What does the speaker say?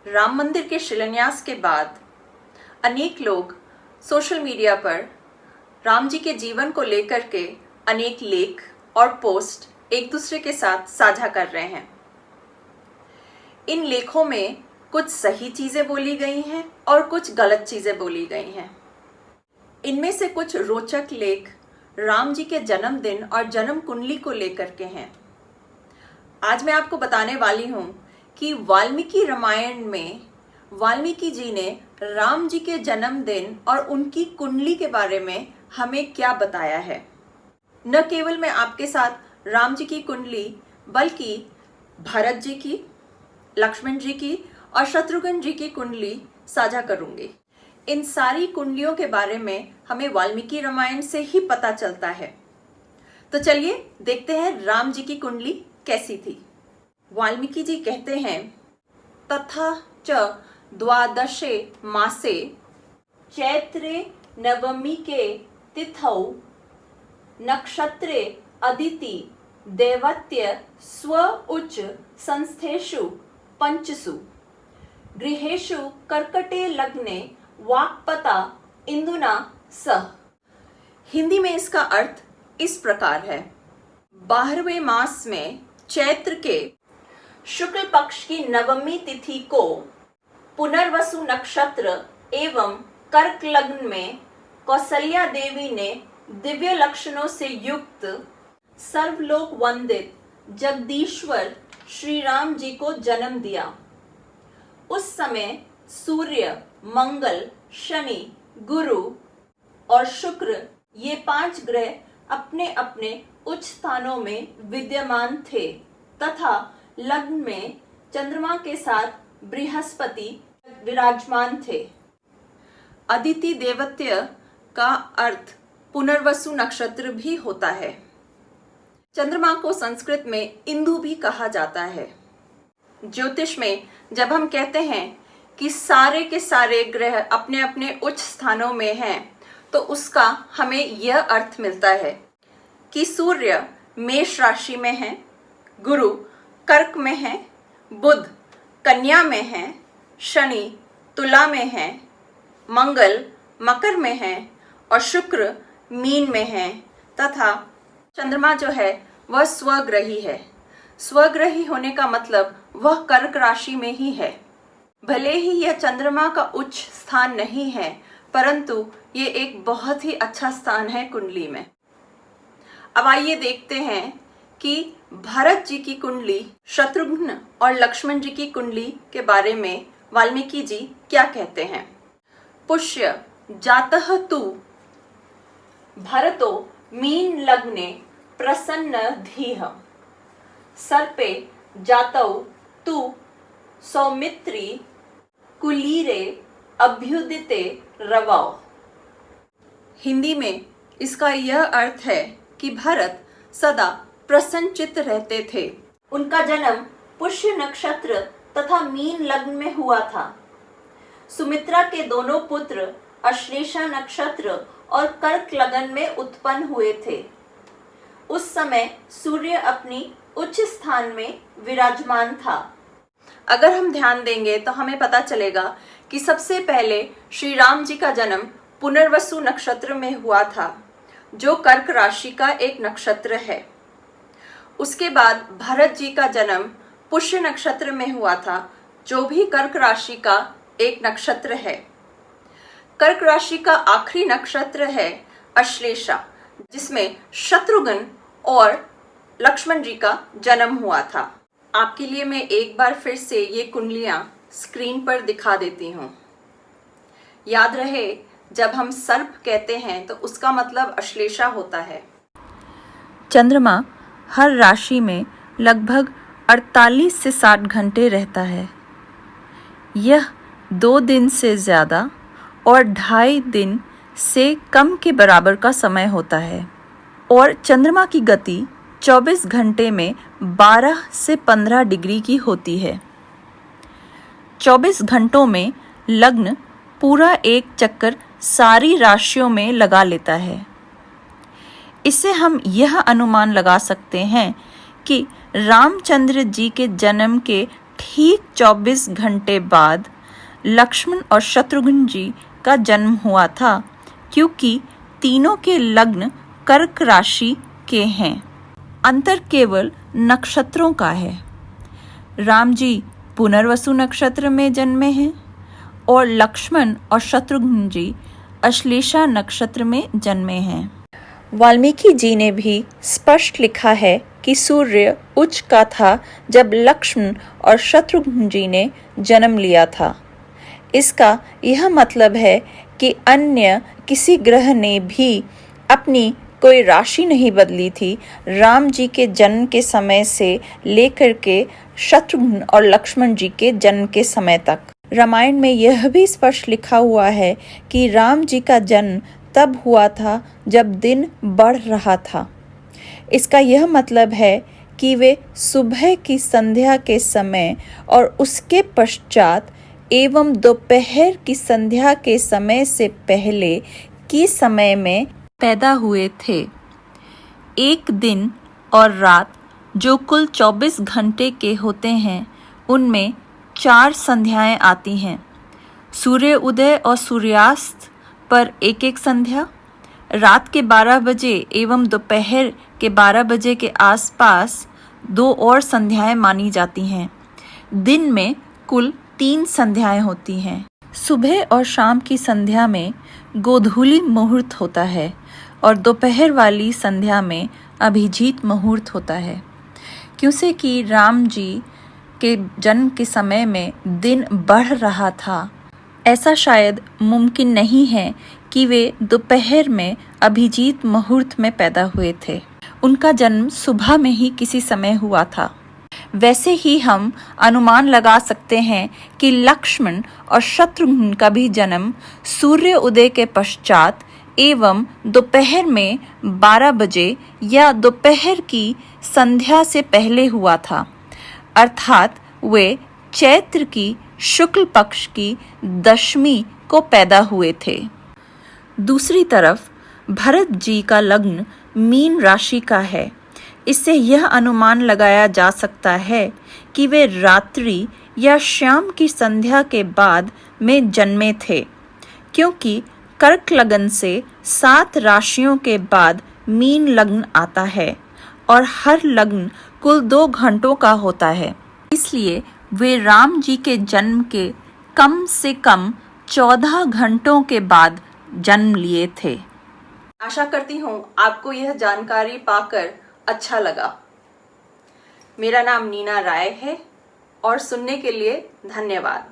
राम मंदिर के शिलान्यास के बाद अनेक लोग सोशल मीडिया पर राम जी के जीवन को लेकर के अनेक लेख और पोस्ट एक दूसरे के साथ साझा कर रहे हैं। इन लेखों में कुछ सही चीजें बोली गई हैं और कुछ गलत चीजें बोली गई हैं। इनमें से कुछ रोचक लेख राम जी के जन्मदिन और जन्म कुंडली को लेकर के हैं। आज मैं आपको बताने वाली हूं कि वाल्मीकि रामायण में वाल्मीकि जी ने राम जी के जन्मदिन और उनकी कुंडली के बारे में हमें क्या बताया है। न केवल मैं आपके साथ राम जी की कुंडली बल्कि भरत जी की, लक्ष्मण जी की और शत्रुघ्न जी की कुंडली साझा करूंगी। इन सारी कुंडलियों के बारे में हमें वाल्मीकि रामायण से ही पता चलता है। तो चलिए देखते हैं राम जी की कुंडली कैसी थी। वाल्मीकि जी कहते हैं, तथा च द्वादशे मासे चैत्रे नवमी के तिथौ नक्षत्रे अदिति दैवत्य स्व उच्च संस्थेषु पंचसु गृहेषु कर्कटे लग्ने वाक्पता इंदुना सह। हिंदी में इसका अर्थ इस प्रकार है, 12वें मास में चैत्र के शुक्ल पक्ष की नवमी तिथि को पुनर्वसु नक्षत्र एवं कर्क लग्न में कौसल्या देवी ने दिव्य लक्षणों से युक्त सर्वलोक वंदित जगदीश्वर श्री राम जी को जन्म दिया। उस समय सूर्य, मंगल, शनि, गुरु और शुक्र ये 5 ग्रह अपने अपने उच्च स्थानों में विद्यमान थे तथा लग्न में चंद्रमा के साथ बृहस्पति विराजमान थे। अदिति देवत्य का अर्थ पुनर्वसु नक्षत्र भी होता है। चंद्रमा को संस्कृत में इंदु भी कहा जाता है। ज्योतिष में जब हम कहते हैं कि सारे के सारे ग्रह अपने अपने उच्च स्थानों में हैं, तो उसका हमें यह अर्थ मिलता है कि सूर्य मेष राशि में है, गुरु कर्क में है, बुध कन्या में है, शनि तुला में है, मंगल मकर में है और शुक्र मीन में है तथा चंद्रमा जो है वह स्वग्रही है। स्वग्रही होने का मतलब वह कर्क राशि में ही है। भले ही यह चंद्रमा का उच्च स्थान नहीं है, परंतु ये एक बहुत ही अच्छा स्थान है कुंडली में। अब आइए देखते हैं कि भरत जी की कुंडली, शत्रुघ्न और लक्ष्मण जी की कुंडली के बारे में वाल्मीकि जी क्या कहते हैं। पुष्य जातः तु भरतो मीन लग्ने प्रसन्न धीः सर्पे जातौ तु सौमित्री कुलीरे अभ्युदिते रवौ। हिंदी में इसका यह अर्थ है कि भरत सदा प्रसन्नचित्त रहते थे। उनका जन्म पुष्य नक्षत्र तथा मीन लग्न में हुआ था। सुमित्रा के दोनों पुत्र अश्लेषा नक्षत्र और कर्क लग्न में उत्पन्न हुए थे। उस समय सूर्य अपनी उच्च स्थान में विराजमान था। अगर हम ध्यान देंगे तो हमें पता चलेगा कि सबसे पहले श्री राम जी का जन्म पुनर्वसु नक्षत्र में हुआ था, जो कर्क राशि का एक नक्षत्र है। उसके बाद भरत जी का जन्म पुष्य नक्षत्र में हुआ था, जो भी कर्क राशि का एक नक्षत्र है। कर्क राशि का आखिरी नक्षत्र है अश्लेषा, जिसमें शत्रुघ्न और लक्ष्मण जी का जन्म हुआ था। आपके लिए मैं एक बार फिर से ये कुंडलियां स्क्रीन पर दिखा देती हूँ। याद रहे, जब हम सर्प कहते हैं तो उसका मतलब अश्लेषा होता है। चंद्रमा हर राशि में लगभग 48 से 60 घंटे रहता है। यह 2 दिन से ज़्यादा और 2.5 दिन से कम के बराबर का समय होता है और चंद्रमा की गति 24 घंटे में 12 से 15 डिग्री की होती है। 24 घंटों में लग्न पूरा एक चक्कर सारी राशियों में लगा लेता है। इससे हम यह अनुमान लगा सकते हैं कि रामचंद्र जी के जन्म के ठीक 24 घंटे बाद लक्ष्मण और शत्रुघ्न जी का जन्म हुआ था, क्योंकि तीनों के लग्न कर्क राशि के हैं। अंतर केवल नक्षत्रों का है। राम जी पुनर्वसु नक्षत्र में जन्मे हैं और लक्ष्मण और शत्रुघ्न जी अश्लेषा नक्षत्र में जन्मे हैं। वाल्मीकि जी ने भी स्पष्ट लिखा है कि सूर्य उच्च का था जब लक्ष्मण और शत्रुघ्न जी ने जन्म लिया था। इसका यह मतलब है कि अन्य किसी ग्रह ने भी अपनी कोई राशि नहीं बदली थी राम जी के जन्म के समय से लेकर के शत्रुघ्न और लक्ष्मण जी के जन्म के समय तक। रामायण में यह भी स्पष्ट लिखा हुआ है कि राम जी का जन्म तब हुआ था जब दिन बढ़ रहा था। इसका यह मतलब है कि वे सुबह की संध्या के समय और उसके पश्चात एवं दोपहर की संध्या के समय से पहले की समय में पैदा हुए थे। एक दिन और रात जो कुल 24 घंटे के होते हैं, उनमें 4 संध्याएं आती हैं। सूर्य उदय और सूर्यास्त पर एक एक संध्या, रात के 12 बजे एवं दोपहर के 12 बजे के आसपास 2 और संध्याएं मानी जाती हैं। दिन में कुल 3 संध्याएं होती हैं। सुबह और शाम की संध्या में गोधूली मुहूर्त होता है और दोपहर वाली संध्या में अभिजीत मुहूर्त होता है। क्योंकि कि राम जी के जन्म के समय में दिन बढ़ रहा था, ऐसा शायद मुमकिन नहीं है कि वे दोपहर में अभिजीत मुहूर्त में पैदा हुए थे। उनका जन्म सुबह में ही किसी समय हुआ था। वैसे ही हम अनुमान लगा सकते हैं कि लक्ष्मण और शत्रुघ्न का भी जन्म सूर्य उदय के पश्चात एवं दोपहर में 12 बजे या दोपहर की संध्या से पहले हुआ था, अर्थात वे चैत्र की शुक्ल पक्ष की दशमी को पैदा हुए थे। दूसरी तरफ भरत जी का लग्न मीन राशि का है। इससे यह अनुमान लगाया जा सकता है कि वे रात्रि या शाम की संध्या के बाद में जन्मे थे, क्योंकि कर्क लग्न से 7 राशियों के बाद मीन लग्न आता है और हर लग्न कुल 2 घंटों का होता है। इसलिए वे राम जी के जन्म के कम से कम 14 घंटों के बाद जन्म लिए थे। आशा करती हूँ आपको यह जानकारी पाकर अच्छा लगा। मेरा नाम नीना राय है और सुनने के लिए धन्यवाद।